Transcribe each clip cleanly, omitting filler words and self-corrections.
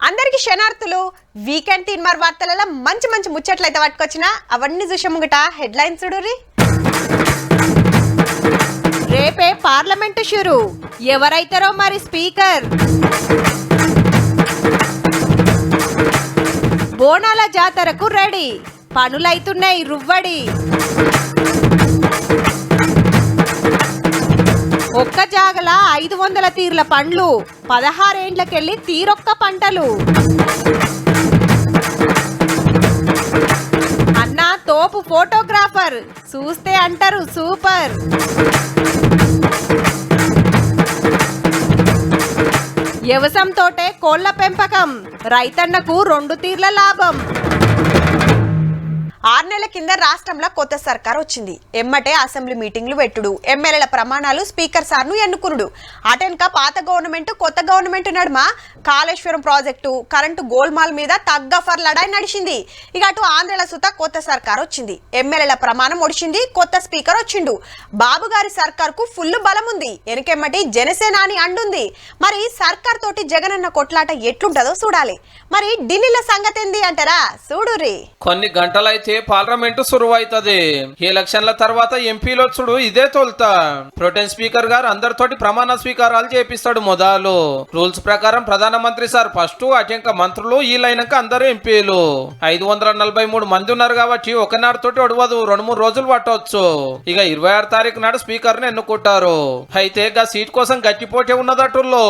అందరికి శనార్థులు వీకెండ్ తీన్మార్ వార్తలలో మంచి మంచి ముచ్చట్లయితే పట్టుకొచ్చిన అవన్నీ చూసే ముంగట హెడ్లైన్స్ చూడుర్రి. రేపే పార్లమెంటు షురు, ఎవరైతారో మరి స్పీకర్. బోనాల జాతరకు రెడీ, పనులైతున్నాయి రువ్వడి. ఒక్క జాగల 500 తీర్ల పండ్లు, 16 ఏండ్లకెళ్ళి తీరొక్క పంటలు. అన్నా తోపు ఫోటోగ్రాఫర్, చూస్తే అంటారు సూపర్. వ్యవసాయం తోటే కోళ్ల పెంపకం, రైతన్నకు 2 తీర్ల లాభం. 6 నెలల కింద రాష్ట్రంలో కొత్త సర్కార్ వచ్చింది. ఎమ్మటే అసెంబ్లీ మీటింగ్లు పెట్టుడు, ఎమ్మెల్యేల ప్రమాణాలు, స్పీకర్ సార్ను ఎన్నుకునుడు. అటెన్క పాత గవర్నమెంట్ కొత్త గవర్నమెంట్ నడుమ కాళేశ్వరం ప్రాజెక్టు, కరెంటు గోల్మాల్ మీద తగ్గఫర్ లడాయి నడిచింది. ఇక అటు ఆంధ్రల సుత కొత్త సర్కార్ వచ్చింది, ఎమ్మెల్యేల ప్రమాణం ఒడిచింది, కొత్త స్పీకర్ వచ్చిండు. బాబు గారి సర్కార్ కు ఫుల్ బలం ఉంది, వెనకెమ్మటి జనసేన అని అండుంది. మరి సర్కార్ తోటి జగనన్న కొట్లాట ఎట్లుంటదో చూడాలి. మరి ఢిల్లీల సంగతి ఏంది అంటారా? చూడుర్రి. కొన్ని గంటలైతే పార్లమెంటు సురువైతది. ఎలక్షన్ల తర్వాత ఎంపీలు వచ్చుడు ఇదే తొలుతా. ప్రొటెన్ స్పీకర్ గారు అందరితోటి ప్రమాణ స్వీకారాలు చేపిస్తాడు. మొదలు రూల్స్ ప్రకారం ప్రధానమంత్రి సార్ ఫస్ట్, అటెంక మంత్రులు, వీళ్ళైనాక అందరూ ఎంపీలు. 543 మంది ఉన్నారు కాబట్టి ఒకనాడుతోటి ఒడవదు, 2-3 రోజులు పట్టవచ్చు. ఇక 26 తారీఖు నాడు స్పీకర్ ని ఎన్నుకుంటారు. అయితే గా సీట్ కోసం గట్టి పోటీ ఉన్నదటుల్లో.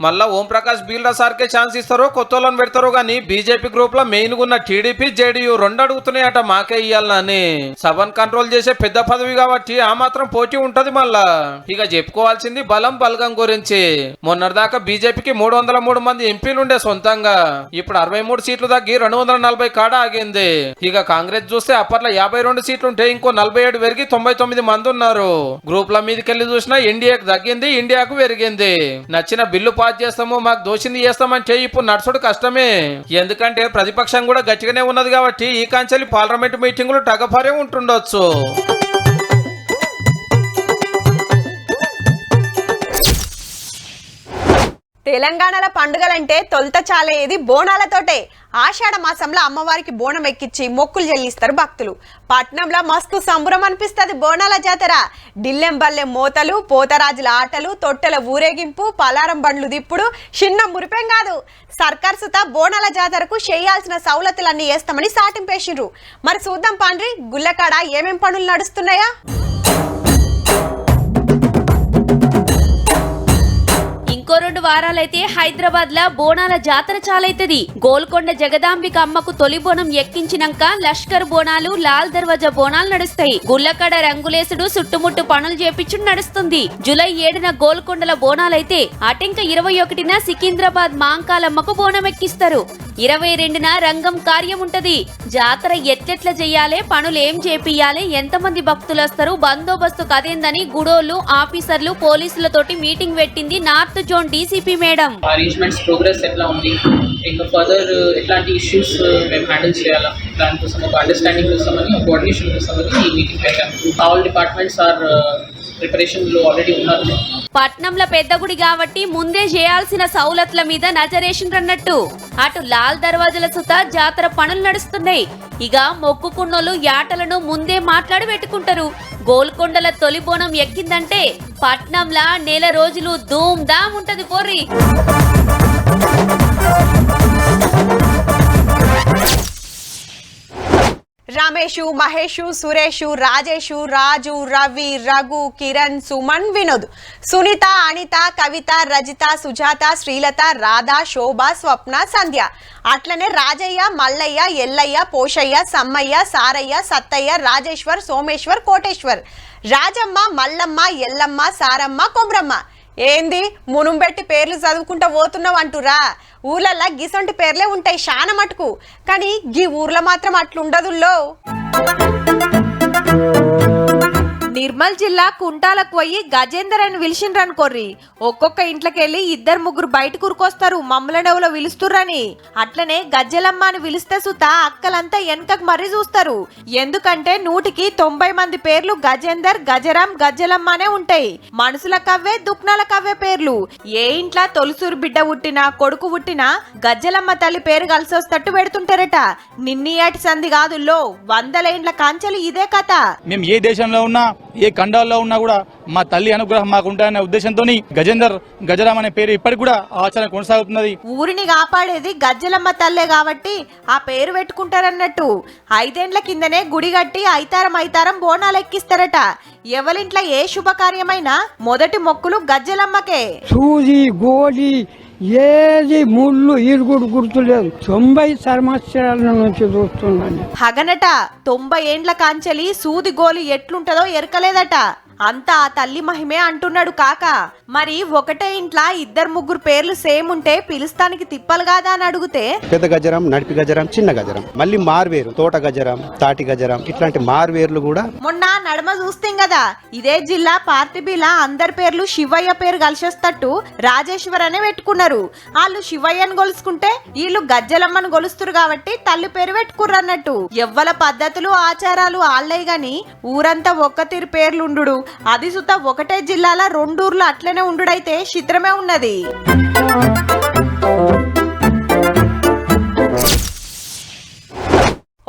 మళ్ళా ఓం ప్రకాష్ బీల్డా సార్కే ఛాన్స్ ఇస్తారో కొత్త వాళ్ళని పెడతారో గానీ బీజేపీ గ్రూప్ లో మెయిన్ గా ఉన్న టీడీపీ జేడీయూ 2 అడుగుతున్నాయట మాకే ఇయ్యాలని. సభను కంట్రోల్ చేసే పెద్ద పదవి కాబట్టి ఆ మాత్రం పోటీ ఉంటది. మళ్ళా ఇక చెప్పుకోవాల్సింది బలం బలగం గురించి. మొన్నటిదాకా బీజేపీకి 303 మంది ఎంపీలు ఉండే సొంతంగా, ఇప్పుడు 63 సీట్లు తగ్గి 240 కాడ ఆగింది. ఇక కాంగ్రెస్ చూస్తే అప్పట్లో 52 సీట్లు ఉంటే ఇంకో 47 పెరిగి 99 మంది ఉన్నారు. గ్రూప్ల మీదకెళ్లి చూసినా ఎన్డీఏకి తగ్గింది, ఇండియాకు పెరిగింది. నచ్చిన బిల్లు పాస్ చేస్తాము, మాకు దోషింది చేస్తామంటే ఇప్పుడు నడుచుడు కష్టమే. ఎందుకంటే ప్రతిపక్షం కూడా గట్టిగానే ఉన్నది కాబట్టి ఈ కాంచెలి పార్లమెంట్ మీటింగులు టగఫరే ఉంటుండొచ్చు. తెలంగాణలో పండుగలంటే తొలుత చాలేది బోనాలతోటే. ఆషాఢ మాసంలో అమ్మవారికి బోనం ఎక్కించి మొక్కులు చెల్లిస్తారు భక్తులు. పట్నంలో మస్తు సంబరం అనిపిస్తుంది బోనాల జాతర. డిల్లెం బల్లెం మోతలు, పోతరాజుల ఆటలు, తొట్టెల ఊరేగింపు, పలారం బండ్లు దిప్పుడు చిన్న మురిపేం కాదు. సర్కార్ సుత బోనాల జాతరకు చేయాల్సిన సౌలతులన్నీ వేస్తామని సాటింపేసిండ్రు. మరి చూద్దాం పాండ్రి, గుళ్ళకాడ ఏమేం పనులు నడుస్తున్నాయా? ఇంకో 2 వారాలైతే హైదరాబాద్ లా బోనాల జాతర చాలైతది. గోల్కొండ జగదాంబిక అమ్మకు తొలి బోనం ఎక్కించినాక లష్కర్ బోనాలు, లాల్ దర్వాజా బోనాలు నడుస్తాయి. గుళ్ళకాడ రంగులేసుడు, చుట్టుముట్టు పనులు చేపించుడు నడుస్తుంది. జూలై 7న గోల్కొండల బోనాలైతే అటెంక 21న సికింద్రాబాద్ మాంకాలమ్మకు బోనం ఎక్కిస్తారు. 22న రంగం కార్యం ఉంటది. జాతర ఎట్లెట్ల చెయ్యాలే, పనులు ఏం చేపియాలి, ఎంతమంది భక్తులు వస్తారు, బందోబస్తు కదేందని గుడోళ్లు, ఆఫీసర్లు, పోలీసులతోటి మీటింగ్ పెట్టింది north zone DCP madam. Arrangements progress ఎట్లా ఉంది, ఇంకా ఫర్దర్ ఎట్లాంటి ఇష్యూస్ మేము హ్యాండిల్ చేయాలా, దానికోసం ఒక అండర్స్టాండింగ్ కోసమని, ఒక కోఆర్డినేషన్ కోసమని ఈ మీటింగ్ పెట్టాము. ఆల్ డిపార్ట్మెంట్స్ ఆర్ ప్రిపరేషన్ లో ఆల్రెడీ ఉన్నారు. పట్నంలో పెద్ద గుడి కాబట్టి ముందే చేయాల్సిన సౌలతుల మీద నజరేషన్రన్నట్టు. అటు లాల్ దర్వాజల సుత జాతర పనులు నడుస్తున్నాయి. ఇక మొక్కుకున్నోళ్ళు యాటలను ముందే మాట్లాడి పెట్టుకుంటారు. గోల్కొండల తొలి బోనం ఎక్కిందంటే పట్నంలా 1 నెల రోజులు ధూమ్ ధామ్ ఉంటది పోర్రి. రమేషు, మహేషు, సురేషు, రాజేషు, రాజు, రవి, రఘు, కిరణ్, సుమన్, వినోద్, సునీత, అనిత, కవిత, రజిత, సుజాత, శ్రీలత, రాధ, శోభ, స్వప్న, సంధ్య, అట్లనే రాజయ్య, మల్లయ్య, ఎల్లయ్య, పోషయ్య, సమ్మయ్య, సారయ్య, సత్తయ్య, రాజేశ్వర్, సోమేశ్వర్, కోటేశ్వర్, రాజమ్మ, మల్లమ్మ, ఎల్లమ్మ, సారమ్మ, కొమ్రమ్మ. ఏంది మునుంబెట్టి పేర్లు చదువుకుంటా పోతున్నావు అంటురా? ఊర్లల్లా గిసొంటి పేర్లే ఉంటాయి శాన మటుకు, కానీ గీ ఊర్లో మాత్రం అట్లుండదుల్లో. నిర్మల్ జిల్లా కుంటాలకు పోయి గజేందర్ అని పిలిచిండ్రనుకోర్రి ఒక్కొక్క ఇంట్లోకెళ్ళి 2-3 బయట కూరుకొస్తారు మమ్మలనెవలో పిలుస్తుర్రని. అట్లనే గజ్జెలమ్మ అని పిలిస్తే సుత అక్కలంతా వెనకకు మర్రి చూస్తారు. ఎందుకంటే 100కి 90 మంది పేర్లు గజేందర్, గజరాం, గజ్జెలమ్మ అనే ఉంటాయి. మనుషులకవ్వే దుక్నాలకవ్వే పేర్లు. ఏ ఇంట్లో తొలిసూరు బిడ్డ పుట్టినా కొడుకు పుట్టినా గజ్జెలమ్మ తల్లి పేరు కలిసొస్తట్టు పెడుతుంటారట. నిన్నీయాటి సంధి కాదుల్లో 100 ఏండ్ల కాంచెలు ఇదే కథ. మేము ఏ దేశంలో ఉన్నా ఏ ఖండాల్లో ఉన్నా కూడా మా తల్లి అనుగ్రహం మాకు ఉంటాయనే ఉద్దేశంతో గజేందర్, గజరాం అనే పేరు ఇప్పటికి కూడా ఆచరణ కొనసాగుతున్నది. ఊరిని కాపాడేది గజ్జెలమ్మ తల్లే కాబట్టి ఆ పేరు పెట్టుకుంటారన్నట్టు. 5 ఏండ్ల కిందనే గుడి కట్టి ఐతారం బోనాలు ఎక్కిస్తారట. ఎవరింట్లో ఏ శుభకార్యమైనా మొదటి మొక్కులు గజ్జెలమ్మకే. సూది గోలి ఏది ముళ్ళు ఇరుగుడు గుర్తులేదు. 90 సంవత్సరాల నుంచి చూస్తున్నాను. హగనట 90 ఏండ్ల కాంచెలి సూది గోలి ఎట్లుంటదో ఎరకలేదట. అంతా ఆ తల్లి మహిమే అంటున్నాడు కాక. మరి ఒకటే ఇంట్లో 2-3 పేర్లు సేమ్ ఉంటే పిలుస్తానికి తిప్పలు కాదా అని అడిగితే పెద్ద గజరం, నడిపి గజరం, చిన్న గజరం, మళ్ళీ మార్వేరు, తోట గజరం, తాటి గజరం, ఇట్లాంటి మార్వేర్లు కూడా మొన్న నడమ చూస్తాం కదా. ఇదే జిల్లా పార్తిబీలా అందరి పేర్లు శివయ్య పేరు కలిసొస్తట్టు రాజేశ్వర్ అనే పెట్టుకున్నారు. వాళ్ళు శివయ్యను గొలుసుకుంటే వీళ్ళు గజ్జలమ్మను గొలుస్తురు కాబట్టి తల్లి పేరు పెట్టుకుర్రు అన్నట్టు. ఎవ్వల పద్ధతులు ఆచారాలు ఆళ్ళే గాని ఊరంతా ఒక్క తీరు పేర్లుండు. అది సుత ఒకటే జిల్లాల 2 ఊర్లు అట్లనే ఉండుడైతే చిత్రమే ఉన్నది.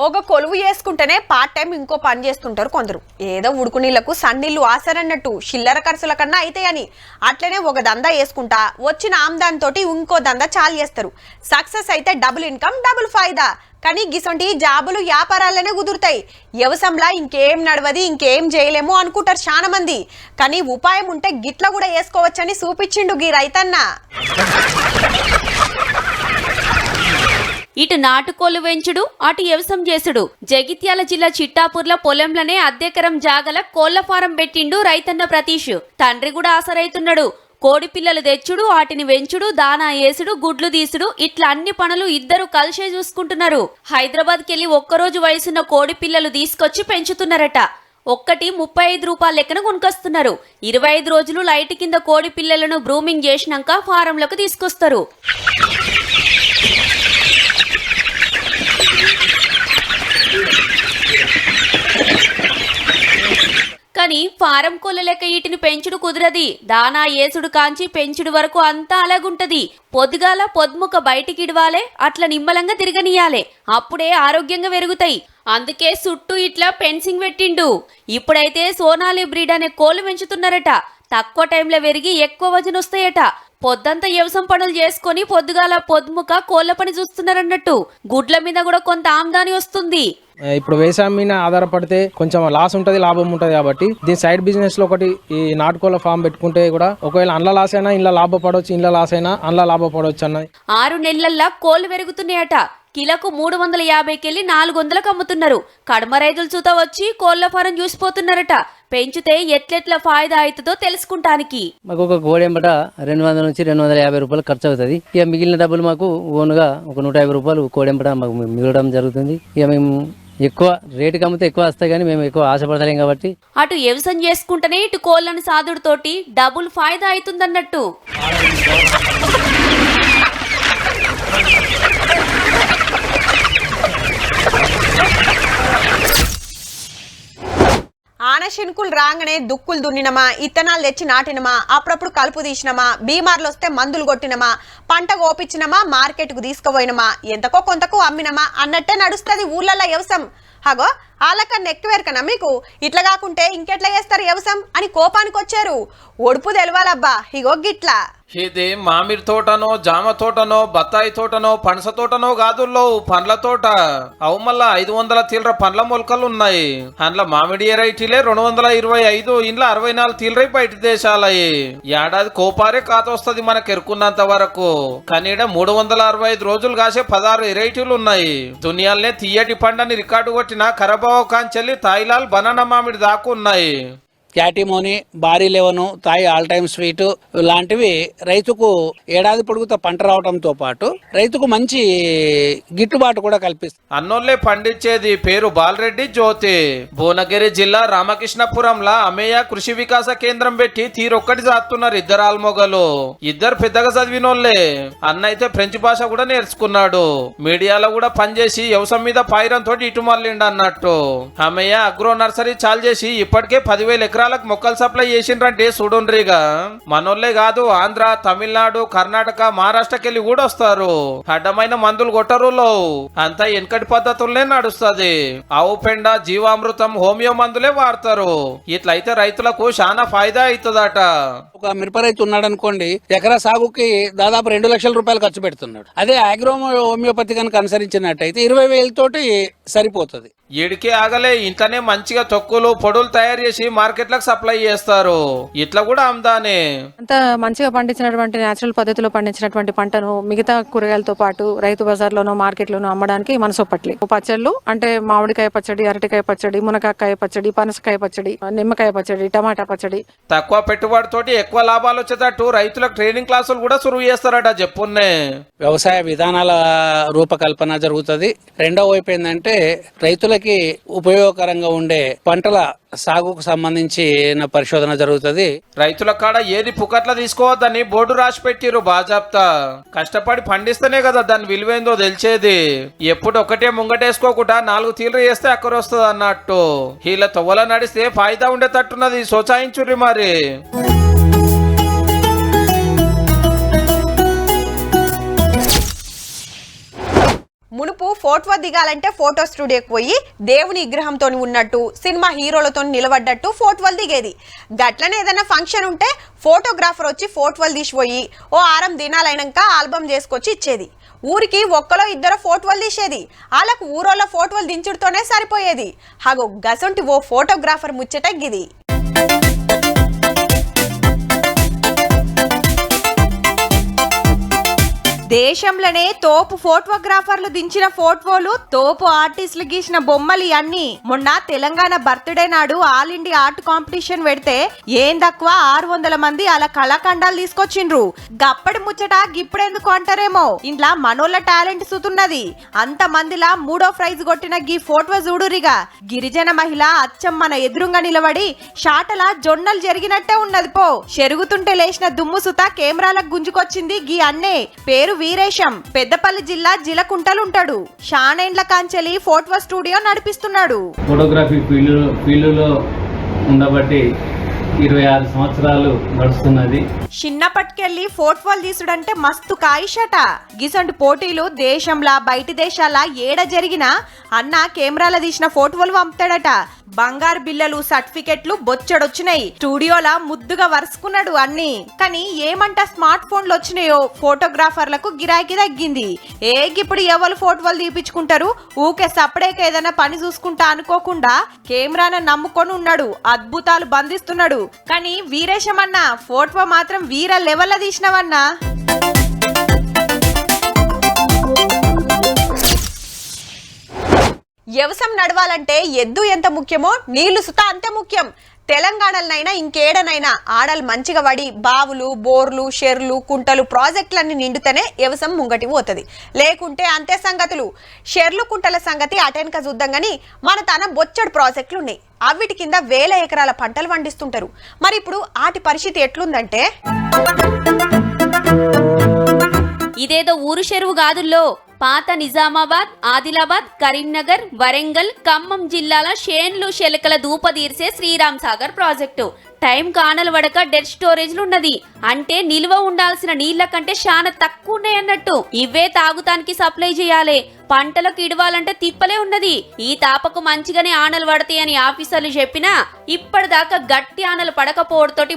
ఒక కొలువు చేసుకుంటేనే పార్ట్ టైం ఇంకో పని చేస్తుంటారు కొందరు. ఏదో ఉడుకు నీళ్లకు సన్నీళ్లు ఆసరన్నట్టు చిల్లర ఖర్చుల కన్నా అయితే అని అట్లనే ఒక దందా వేసుకుంటా వచ్చిన ఆమ్దాన్ తోటి ఇంకో దందా చాలు చేస్తారు. సక్సెస్ అయితే డబుల్ ఇన్కమ్, డబుల్ ఫాయిదా. కానీ గిసొంటి జాబులు వ్యాపారాలనే కుదురుతాయి. వ్యవసాయంలా ఇంకేం నడవది, ఇంకేం చేయలేము అనుకుంటారు చాలా మంది. కానీ ఉపాయం ఉంటే గిట్ల కూడా వేసుకోవచ్చని చూపించిండు గీ రైతన్న. ఇటు నాటుకోలు వెంచుడు, అటు వ్యవసాయం చేసుడు. జగిత్యాల జిల్లా చిట్టాపూర్ల పొలంలోనే అద్దెకరం జాగల కోళ్ల ఫారం పెట్టిండు రైతన్న ప్రతీష్. తండ్రి కూడా ఆసరైతున్నాడు. కోడి పిల్లలు తెచ్చుడు, వాటిని వెంచుడు, దానా వేసుడు, గుడ్లు తీసుడు, ఇట్లా అన్ని పనులు ఇద్దరు కలిసే చూసుకుంటున్నారు. హైదరాబాద్కి వెళ్లి ఒక్కరోజు వయసున్న కోడి పిల్లలు తీసుకొచ్చి పెంచుతున్నారట. ఒక్కటి 35 రూపాయల లెక్కన కొనుకొస్తున్నారు. 25 రోజులు లైట్ కింద కోడి పిల్లలను బ్రూమింగ్ చేసినాక ఫారంలోకి తీసుకొస్తారు. కానీ ఫారం కోళ్ళ లెక్క వీటిని పెంచుడు కుదరది. దానా ఏసుడు కాంచి పెంచుడు వరకు అంతా అలాగుంటది. పొద్దుగాల పొద్దుముక బయటికి ఇడవాలే, అట్లా నిమ్మలంగా తిరగనియాలే. అప్పుడే ఆరోగ్యంగా పెరుగుతాయి. అందుకే చుట్టూ ఇట్లా ఫెన్సింగ్ పెట్టిండు. ఇప్పుడైతే సోనాలి బ్రీడ్ అనే కోళ్లు పెంచుతున్నారట. తక్కువ టైంలో పెరిగి ఎక్కువ వజన్ వస్తాయట. పొద్దంతా వ్యవసాయం పనులు చేసుకుని పొద్దుగాల పొద్దుముక కోళ్ల పని చూస్తున్నారన్నట్టు. గుడ్ల మీద కూడా కొంత ఆమ్దాని వస్తుంది. ఇప్పుడు వ్యవసాయం మీద ఆధారపడితే కొంచెం లాస్ ఉంటుంది, లాభం ఉంటుంది. కాబట్టి దీని సైడ్ బిజినెస్ లో ఒకటి ఈ నాటుకోళ్ల ఫామ్ పెట్టుకుంటే కూడా ఒకవేళ అందులో లాస్ అయినా ఇంట్లో లాభపడవచ్చు, ఇంట్లో లాస్ అయినా అందులో లాభపడవచ్చు అన్నది. 6 నెలల్లో కోళ్లు పెరుగుతున్నాయట. కిలకు 350కెళ్ళి 400కు అమ్ముతున్నారు. కడమ రైతులు చూత వచ్చి కోళ్ల ఫారం చూసిపోతున్నారట. పెంచితే ఎట్లెట్లా ఫాయిదా అవుతుందో తెలుసుకుంటానికి. మాకు ఒక గోడెంబట 200 నుంచి 250 రూపాయలు ఖర్చు అవుతుంది. ఇక మిగిలిన డబ్బులు మాకు ఓన్గా ఒక 150 రూపాయలు కోడెంబట మాకు మిగలడం జరుగుతుంది. ఇక మేము ఎక్కువ రేటుకి అమ్మితే ఎక్కువ వస్తాయి, కానీ మేము ఎక్కువ ఆశపడలేం కాబట్టి అటు వ్యవసాయం చేసుకుంటేనే ఇటు కోళ్లను సాదుడుతోటి డబుల్ ఫాయిదా అవుతుందన్నట్టు. ఆనశినుకులు రాగానే దుక్కులు దున్నినమా, ఇత్తనాలు తెచ్చి నాటినమా, అప్పుడప్పుడు కలుపు తీసినమా, బీమార్లు వస్తే మందులు కొట్టినమా, పంట కోపించినమా, మార్కెట్కు తీసుకుపోయినమా, ఎంతకో కొంతకు అమ్మినమా అన్నట్టే నడుస్తుంది ఊర్లలో వ్యవసాయం. హగో వాళ్ళకన్నా ఎక్కువేరకనా మీకు? ఇట్లా కాకుంటే ఇంకెట్లా చేస్తారు వ్యవసాయం అని కోపానికి వచ్చారు. ఒడుపు తెలవాలబ్బా. ఇగో గిట్లా ఇది మామిడి తోటనో, జామ తోటనో, బత్తాయి తోటనో, పనస తోటనో కాదుల్లో పండ్ల తోట. అవు మళ్ళా 500 తీలర పండ్ల మొలకలు ఉన్నాయి. అందులో మామిడి ఎరైటీలే 225, ఇంట్లో 64 తీలరై బయట దేశాలయ్యి. ఏడాది కోపారే కాతొస్తుంది మనకు ఎరుకున్నంత వరకు. కానీ 365 రోజులు కాసే 16 ఎరైటీలు ఉన్నాయి. దునియాలనే తీయటి పండని రికార్డు కొట్టిన కరబావ కాంచెల్లి తాయిలాల్ బనానా మామిడి దాకా ఉన్నాయి. క్యాటిమోని, భారీ లెవెను, తాయి ఆల్ టైమ్ స్వీట్ లాంటివి రైతుకు ఏడాది పొడుగుతో పంట రావడంతో పాటు రైతుకు మంచి గిట్టుబాటు కూడా కల్పిస్తుంది. అన్నోళ్ళే పండించేది పేరు బాలరెడ్డి జ్యోతి. భువనగిరి జిల్లా రామకృష్ణపురంలో అమేయ కృషి వికాస కేంద్రం పెట్టి తీరొక్కటి సాస్తున్నారు ఇద్దరు ఆల్మొగలు. ఇద్దరు పెద్దగా చదివినోళ్లే. అన్న అయితే ఫ్రెంచ్ భాష కూడా నేర్చుకున్నాడు. మీడియాలో కూడా పనిచేసి వ్యవసాయం మీద పాయిరంతో ఇటు మళ్ళిండు అన్నట్టు. అమేయ అగ్రో నర్సరీ చాలు చేసి ఇప్పటికే 10,000 ఎకరాలకు మొక్కలు సప్లై చేసిండ్రంటే చూడుండ్రిగా. మనోళ్లే కాదు, ఆంధ్ర, తమిళనాడు, కర్ణాటక, మహారాష్ట్రకెళ్ళి కూడా వస్తారు. అడ్డమైన మందులు కొట్టరులో అంతా వెనకటి పద్ధతులనే నడుస్తుంది. ఆవు పెండ, జీవామృతం, హోమియో మందులే వాడతారు. ఇట్లయితే రైతులకు చాలా ఫాయిదా అవుతుందట. ఒక మిరప రైతు ఉన్నాడు అనుకోండి, ఎకరా సాగుకి దాదాపు 2 లక్షల రూపాయలు ఖర్చు పెడుతున్నాడు. అదే ఆగ్రో హోమియోపతి కనుక అనుసరించినట్టయితే 20,000 తోటి సరిపోతుంది. ఈడికే ఆగలే, ఇంట్లోనే మంచిగా తొక్కులు పొడులు తయారు చేసి మార్కెట్లకు సప్లై చేస్తారు. ఇట్లా కూడా అమ్దానే. అంత మంచిగా పండించినటువంటి నేచురల్ పద్ధతిలో పండించినటువంటి పంటను మిగతా కూరగాయలతో పాటు రైతు బజార్లోనో మార్కెట్లోనో అమ్మడానికి మనసొప్పట్లే. పచ్చళ్ళు అంటే మామిడికాయ పచ్చడి, అరటికాయ పచ్చడి, మునక్కాయ పచ్చడి, పనసకాయ పచ్చడి, నిమ్మకాయ పచ్చడి, టమాటా పచ్చడి. తక్కువ పెట్టుబడితోటి ఎక్కువ లాభాలు వచ్చేటట్టు రైతులకు ట్రైనింగ్ క్లాసులు కూడా సురువు చేస్తారట. చెప్పున్నే వ్యవసాయ విధానాల రూపకల్పన జరుగుతుంది. రెండో వైపు ఏంటంటే రైతులకి ఉపయోగకరంగా ఉండే పంటల సాగుకు సంబంధించిన పరిశోధన జరుగుతుంది. రైతుల కాడ ఏది పుకట్ల తీసుకోవద్దని బోర్డు రాసి పెట్టిరు బాజాప్తా. కష్టపడి పండిస్తేనే కదా దాని విలువేందో తెలిసేది. ఎప్పుడు ఒకటే ముంగటేసుకోకుండా 4 తీర్లు చేస్తే అక్కరొస్తుంది అన్నట్టు. వీళ్ళ తొవ్వల నడిస్తే ఫాయిదా ఉండేటట్టున్నది. సోచాయించుర్రి మరి. మునుపు ఫోటో దిగాలంటే ఫోటో స్టూడియోకి పోయి దేవుని విగ్రహంతో ఉన్నట్టు, సినిమా హీరోలతో నిలబడ్డట్టు ఫోటోలు దిగేది. గట్లనే ఏదైనా ఫంక్షన్ ఉంటే ఫోటోగ్రాఫర్ వచ్చి ఫోటోలు తీసిపోయి ఓ 6 దినాలైనాక ఆల్బమ్ చేసుకొచ్చి ఇచ్చేది. ఊరికి ఒక్కలో 2 ఫోటోలు తీసేది. వాళ్ళకు ఊరోళ్ళ ఫోటోలు దించుడుతోనే సరిపోయేది. హాగో గసంటి ఓ ఫోటోగ్రాఫర్ ముచ్చట గిది. దేశంలోనే తోపు ఫోటోగ్రాఫర్లు దించిన ఫోటోలు, తోపు ఆర్టిస్టులు గీసిన బొమ్మలు అన్ని మొన్న తెలంగాణ బర్త్డే నాడు ఆల్ ఇండియా ఆర్ట్ కాంపిటీషన్ పెడితే ఏం తక్కువ 600 మంది అలా కళాఖండాలు తీసుకొచ్చిండ్రు. గప్పటి ముచ్చట గిప్పుడెందుకు అంటారేమో, ఇంట్లో మనోళ్ళ టాలెంట్ సుతున్నది. అంత మందిలా 3వ ప్రైజ్ కొట్టిన గీ ఫోటో చూడురిగా. గిరిజన మహిళ అచ్చం మన ఎదురుగా నిలబడి షాటల జొన్నలు జరిగినట్టే ఉన్నది. పో చెరుగుతుంటే లేచిన దుమ్ము సుత కెమెరాలకు గుంజుకొచ్చింది గీ అన్నే. పేరు వీరేశం. పెద్దపల్లి జిల్లా జిలకుంటలుంటాడు. షానేండ్ల కాంచెలి ఫోటో స్టూడియో నడిపిస్తున్నాడు. ఫోటోగ్రఫీ ఫీల్డ్లో ఉండబట్టి 26 సంవత్సరాలు నడుస్తున్నది. చిన్నప్పటికెళ్ళి ఫోటోలు తీసుడంటే మస్తు కాయిషట. గిసంటి పోటీలు దేశంలా బయటి దేశాల ఏడ జరిగినా అన్న కెమెరాల తీసిన ఫోటోలు పంపుతాడట. బంగారు బిల్లలు, సర్టిఫికెట్లు బొచ్చడొచ్చినాయి. స్టూడియోలా ముద్దుగా వరుసుకున్నాడు అన్ని. కానీ ఏమంట స్మార్ట్ ఫోన్లు వచ్చినాయో ఫోటోగ్రాఫర్లకు గిరాకీ తగ్గింది. ఇప్పుడు ఎవరు ఫోటోలు తీపించుకుంటారు. ఊకే సపడేక ఏదైనా పని చూసుకుంటా అనుకోకుండా కెమెరాను నమ్ముకొని ఉన్నాడు. అద్భుతాలు బంధిస్తున్నాడు. కానీ వీరేశమన్నా ఫోటో మాత్రం వీర లెవెల్ తీసినవన్నా. వ్యవసాయం నడవాలంటే ఎద్దు ఎంత ముఖ్యమో నీళ్లు సుతా అంతే ముఖ్యం. తెలంగాణలనైనా ఇంకేడనైనా ఆడలు మంచిగా పడి బావులు, బోర్లు, షెర్లు, కుంటలు, ప్రాజెక్టులన్నీ నిండుతేనే వ్యవసాయం ముంగటి పోతుంది. లేకుంటే అంతే సంగతులు. షెర్లు, కుంటల సంగతి అటెన్క చూద్దాం గానీ మన తన బొచ్చడు ప్రాజెక్టులు ఉన్నాయి. అవిటి కింద 1000 ఎకరాల పంటలు పండిస్తుంటారు. మరి ఇప్పుడు ఆటి పరిస్థితి ఎట్లుందంటే, ఇదేదో ఊరు చెరువు కాదుల్లో. పాత నిజామాబాద్, ఆదిలాబాద్, కరీంనగర్, వరంగల్, ఖమ్మం జిల్లాల షేన్లు శెలకల దూపదీర్సే శ్రీరామ్ సాగర్ ప్రాజెక్టు. టైం కానలు వడక డెడ్ స్టోరేజ్లు ఉన్నది. అంటే నిల్వ ఉండాల్సిన నీళ్ల కంటే చాలా తక్కువ ఉన్నాయన్నట్టు. ఇవే తాగుతానికి సప్లై చేయాలి. పంటలకు ఇడవాలంటే తిప్పలే ఉన్నది. ఈ తాపకు మంచిగానే ఆనలు పడతాయని ఆఫీసర్లు చెప్పినా ఇప్పటిదాకా గట్టి ఆనలు పడకపోవడంతోటి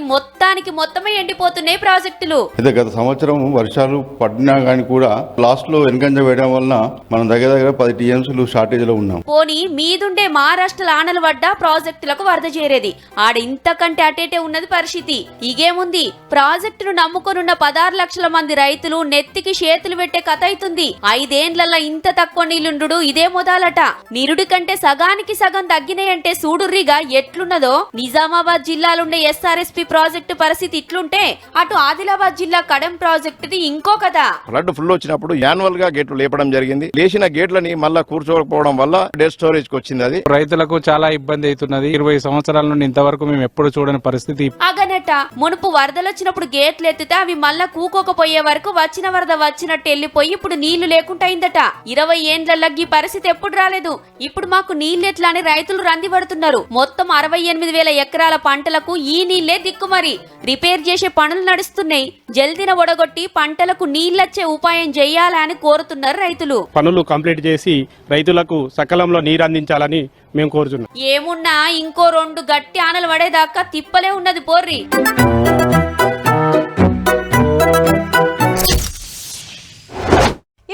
మొత్తమే ఎండిపోతున్నాయి ప్రాజెక్టులు. గత సంవత్సరం వర్షాలు పడినా గానీ కూడా లాస్ట్ లో వెనుకంజ వేయడం వలన మనం దగ్గర 10 టీఎంసీలు షార్టేజ్ లో ఉన్నాం. పోనీ మీదుండే మహారాష్ట్ర ఆనలు పడ్డ ప్రాజెక్టులకు వరద చేరేది. ఆడ ఇంతకంటే అటేటే ఉన్నది పరిస్థితి. ఇగేముంది, ప్రాజెక్టును నమ్ముకొనున్న 16 లక్షల మంది రైతులు నెత్తికి చేతులు పెట్టే కథ అవుతుంది. 5 ఏండ్లల్లా ఇంత తక్కువ నీళ్లుండు ఇదే మొదలట. నిరుడి కంటే సగానికి సగం తగ్గినాయంటే సూడుర్రిగా ఎట్లున్నదో. నిజామాబాద్ జిల్లాలుండే ఎస్ఆర్ఎస్పి ప్రాజెక్టు పరిస్థితి ఇట్లుంటే అటు ఆదిలాబాద్ జిల్లా కడెం ప్రాజెక్టుది ఇంకో కదా. ఫ్లడ్ ఫుల్ వచ్చినప్పుడు యాన్యువల్ గా గేట్లు లేపడం జరిగింది. లేచిన గేట్లని మళ్ళా కూర్చోకపోవడం వల్ల డెడ్ స్టోరేజ్ కి వచ్చింది. అది రైతులకు చాలా ఇబ్బంది అవుతున్నది. 20 సంవత్సరాల నుండి ఇంతవరకు మేము ఎప్పుడు చూడని పరిస్థితి. అగనట మునుపు వరదలొచ్చినప్పుడు గేట్లు ఎత్తితే అవి మళ్ళా కూకోకపోయే వరకు వచ్చిన వరద వచ్చినట్టు వెళ్లిపోయి ఇప్పుడు నీళ్లు లేకుండా అయిందట. 20 ఏండ్లల్లో ఈ పరిస్థితి ఎప్పుడు రాలేదు. ఇప్పుడు మాకు నీళ్లెట్లా అని రైతులు రంది పడుతున్నారు. మొత్తం 68,000 ఎకరాల పంటలకు ఈ నీళ్లే దిక్కుమరి. రిపేర్ చేసే పనులు నడుస్తున్నాయి. జల్దిన ఒడగొట్టి పంటలకు నీళ్లొచ్చే ఉపాయం చేయాలని కోరుతున్నారు రైతులు. పనులు కంప్లీట్ చేసి రైతులకు సకాలంలో నీరు అందించాలని మేము కోరుతున్నాం. ఏమున్నా ఇంకో 2 గట్టి ఆనలు పడేదాకా తిప్పలే ఉన్నది పోర్రి.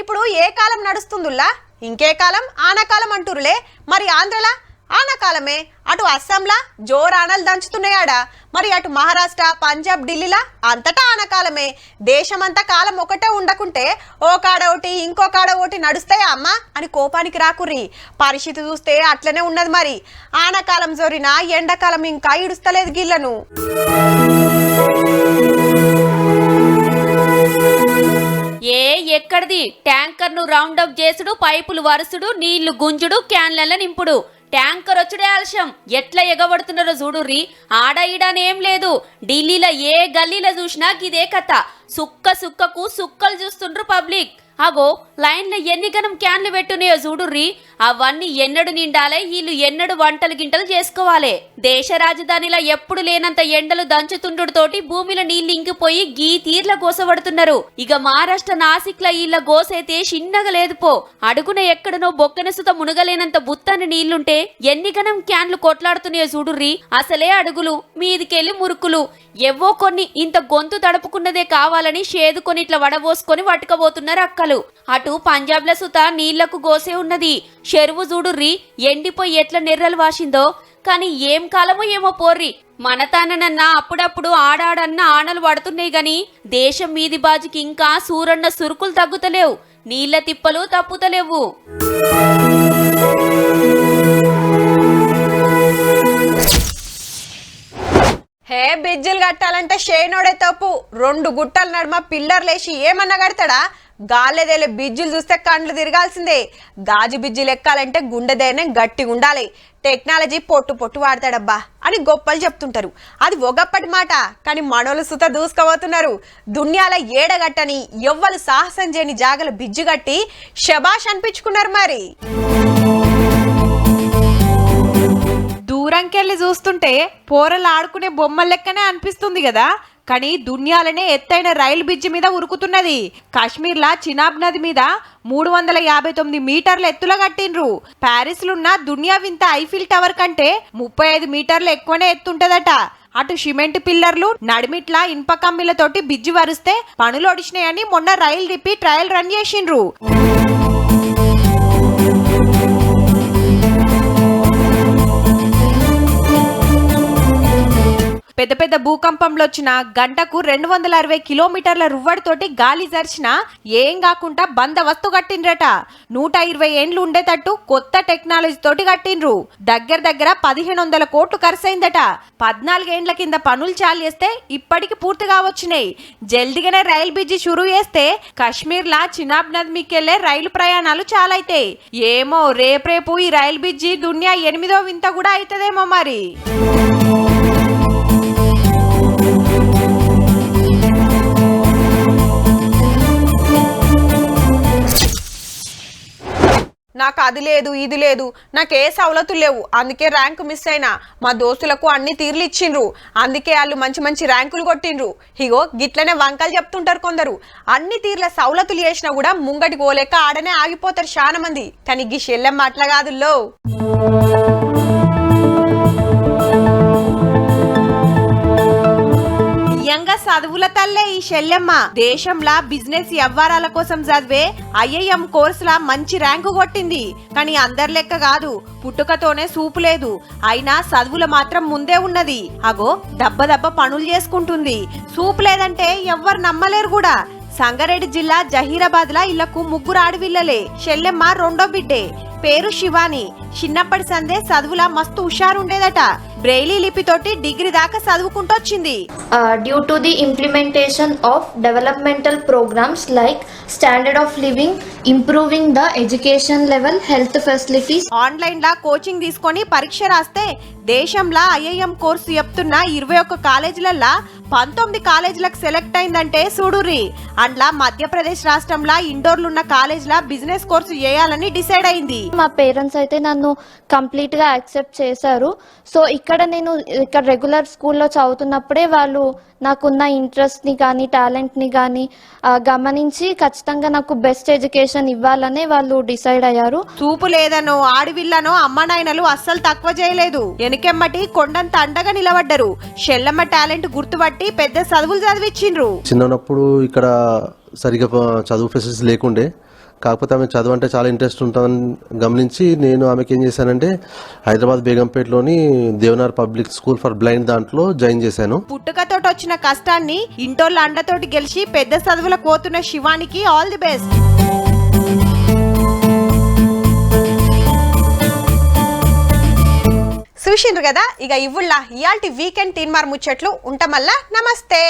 ఇప్పుడు ఏ కాలం నడుస్తుందిలా? ఇంకే కాలం ఆనకాలం అంటురులే. మరి ఆంధ్రలా ఆనకాలమే. అటు అస్సాంలా జోరానలు దంచుతున్నాయాడా. మరి అటు మహారాష్ట్ర, పంజాబ్, ఢిల్లీలా అంతటా ఆనకాలమే. దేశమంతా కాలం ఒకటే ఉండకుంటే ఓ కాడ ఒకటి ఇంకో కాడ ఒకటి నడుస్తాయా అమ్మా అని కోపానికి రాకుర్రి. పరిస్థితి చూస్తే అట్లనే ఉన్నది. మరి ఆనకాలం జోరినా ఎండాకాలం ఇంకా ఇడుస్తలేదు గిళ్లను. ఎక్కడిది ట్యాంకర్ ను రౌండ్ అప్ చేసుడు, పైపులు వరుసుడు, నీళ్లు గుంజుడు, క్యాన్ల నింపుడు. ట్యాంకర్ వచ్చుడే ఆలస్యం. ఎట్లా ఎగబడుతున్నారో చూడుర్రి. ఆడ ఈడనేం లేదు. ఢిల్లీలో ఏ గల్లీలో చూసినా ఇదే కథ. సుక్కకు సుక్కలు చూస్తుండ్రు పబ్లిక్. అగో లైన్లో ఎన్ని గనం క్యాన్లు పెట్టున్నాయో చూడుర్రి. అవన్నీ ఎన్నడు నిండాలే. వీళ్ళు ఎన్నడు వంటలు గింటలు చేసుకోవాలి. దేశ రాజధానిలో ఎప్పుడు లేనంత ఎండలు దంచుతుండుతోటి భూమిలో నీళ్లు ఇంకిపోయి గీ తీర్ల గోసపడుతున్నారు. ఇక మహారాష్ట్ర నాసిక్ లో వీళ్ళ గోసైతే చిన్నగా లేదు పో. అడుగున ఎక్కడనో బొక్కన సుత మునగలేనంత బుత్తని నీళ్లుంటే ఎన్ని గనం క్యాన్లు కొట్లాడుతున్నాయో చూడుర్రి. అసలే అడుగులు మీదికెళ్ళి మురుకులు. ఎవ్వో కొన్ని ఇంత గొంతు తడుపుకున్నదే కావాలని షేదుకొని ఇట్లా వడబోసుకొని పట్టుకపోతున్నారు అక్కలు. అటు పంజాబ్ లో సుత నీళ్లకు గోసే ఉన్నది. చెరువు చూడుర్రి ఎండిపోయి ఎట్లా నెర్రలు వాసిందో. కానీ ఏం కాలమో ఏమో పోర్రి. మన తానన్నా అప్పుడప్పుడు ఆడాడన్న ఆనలు పడుతున్నాయి గాని దేశం మీది బాజుకి ఇంకా సూరన్న సురుకులు తగ్గుతలేవు. నీళ్ల తిప్పలు తప్పుతలేవు. హే బిజ్జులు కట్టాలంటే షేనోడే తప్పు. 2 గుట్టల నడుమ పిల్లర్లేసి ఏమన్నా కడతాడా? గాలేదేలే బిజ్జులు చూస్తే కండ్లు తిరగాల్సిందే. గాజు బిజ్జులు ఎక్కాలంటే గుండెదైనా గట్టిగా ఉండాలి. టెక్నాలజీ పొట్టు వాడతాడబ్బా అని గొప్పలు చెప్తుంటారు. అది ఒకప్పటి మాట. కానీ మనోళ్ళు సుత దూసుకుపోతున్నారు. దునియాల ఏడగట్టని ఎవ్వరు సాహసం చేయని జాగల బిజ్జు కట్టి శబాష్ అనిపించుకున్నారు. మరి దూరంకెళ్ళి చూస్తుంటే పోరలు ఆడుకునే బొమ్మల లెక్కనే అనిపిస్తుంది కదా. కానీ దునియాలనే ఎత్తైన రైలు బ్రిడ్జి మీద ఉరుకుతున్నది. కాశ్మీర్లా చినాబ్ నది మీద 359 మీటర్ల ఎత్తుల కట్టిండ్రు. ప్యారిస్లున్న దునియా వింత ఐఫిల్ టవర్ కంటే 35 మీటర్లు ఎక్కువనే ఎత్తుంటదట. అటు సిమెంట్ పిల్లర్లు నడిమిట్లా ఇనుప కమ్మిలతోటి బ్రిడ్జి వరిస్తే పనులు ఒడిచినాయని మొన్న రైలు తిప్పి ట్రయల్ రన్ చేసిండ్రు. పెద్ద పెద్ద భూకంపంలో వచ్చిన గంటకు 260 కిలోమీటర్ల రువ్వడితోటి గాలి జరిచిన ఏం కాకుండా బందవస్తు కట్టిండ్రట. 120 ఏండ్లు ఉండేటట్టు కొత్త టెక్నాలజీ తోటి కట్టిండ్రు. దగ్గర 1500 కోట్లు ఖర్చయిందట. 14 ఏండ్ల కింద పనులు చాలు చేస్తే ఇప్పటికి పూర్తిగా వచ్చినాయి. జల్దిగానే రైలు బ్రిడ్జి షురూ చేస్తే కాశ్మీర్లా చినాబ్ నది మీకెళ్లే రైలు ప్రయాణాలు చాలైతాయి. ఏమో రేపు ఈ రైలు బ్రిడ్జి దునియా 8వ వింత కూడా అవుతుందేమో మరి. నాకు అది లేదు ఇది లేదు, నాకు ఏ సవలతులు లేవు, అందుకే ర్యాంకు మిస్ అయినా. మా దోస్తులకు అన్ని తీర్లు ఇచ్చిండ్రు, అందుకే వాళ్ళు మంచి మంచి ర్యాంకులు కొట్టిండ్రు. ఇగో గిట్లనే వంకలు చెప్తుంటారు కొందరు. అన్ని తీర్ల సవలతులు చేసినా కూడా ముంగటి పోలేక ఆడనే ఆగిపోతారు చాలా మంది. కానీ గీ షెల్లెం మాటల కాదుల్లో. నియంగా చదువుల తల్లే ఈ శల్యమ్మ. దేశంలా బిజినెస్ వ్యవహారాల కోసం చదివే IIM కోర్సులా మంచి ర్యాంకు కొట్టింది. కానీ అందరి లెక్క కాదు, పుట్టుకతోనే సూపు లేదు. అయినా చదువుల మాత్రం ముందే ఉన్నది. అగో దెబ్బ పనులు చేసుకుంటుంది. సూపు లేదంటే ఎవ్వరు నమ్మలేరు కూడా. సంగారెడ్డి జిల్లా జహీరాబాద్ లా ఇళ్లకు 3 ఆడవిల్లలే. శల్యమ్మ రెండో బిడ్డే, పేరు శివాని. చిన్నప్పటి సందే చదువులా మస్తు హుషారుండేదట. బ్రెయిలీ లిపితోటి డిగ్రీ దాకా చదువుకుంటొచ్చింది. Due to the implementation of developmental programmes like standard of living, improving the education level, health facilities. Online law coaching తీసుకొని పరీక్ష రాస్తే దేశంలా IIM కోర్సు చెప్తున్న 21 కాలేజీలల్లా 19 కాలేజీలకు సెలెక్ట్ అయిందంటే చూడుర్రి. అండ్లా మధ్యప్రదేశ్ రాష్ట్రంలో ఇండోర్లున్న కాలేజ్లా బిజినెస్ కోర్సు చేయాలని డిసైడ్ అయింది. మా పేరెంట్స్ అయితే నన్ను కంప్లీట్ గా యాక్సెప్ట్ చేశారు. సో ఇక్కడ నేను రెగ్యులర్ స్కూల్లో చదువుతున్నప్పుడే వాళ్ళు నాకున్న ఇంట్రెస్ట్ ని కానీ టాలెంట్ ని కానీ గమనించి ఖచ్చితంగా నాకు బెస్ట్ ఎడ్యుకేషన్ ఇవ్వాలనే వాళ్ళు డిసైడ్ అయ్యారు. చూపు లేదనో ఆడివిల్లనో అమ్మ నాయనలు అస్సలు తక్కువ చేయలేదు. వెనుకెమ్మటి కొండంత అండగా నిలబడ్డరు. షెల్లమ్మ టాలెంట్ గుర్తుపట్టి పెద్ద చదువులు చదివించిండ్రు. చిన్నప్పుడు ఇక్కడ సరిగా చదువు ఫెసిలిటీస్ లేకుండే, కాకపోతే ఆమె చదువు అంటే చాలా ఇంట్రెస్ట్ ఉంటుందని గమనించి నేను ఆమెకి ఏం చేశానంటే హైదరాబాద్ బేగంపేటలోని Devnar public school for blind దాంట్లో జాయిన్ చేశాను. పుట్టుకతోటి వచ్చిన కష్టాన్ని ఇంటోళ్ళ అండతోటి గెలిచి పెద్ద చదువులకు పోతున్న శివానికి ఆల్ ది బెస్ట్. చూసిండ్రు కదా, ఇక ఇవ్వుళ్ళ ఇయాల్టి వీకెండ్ తీన్మార్ ముచ్చట్లు ఉంటామల్లా. నమస్తే.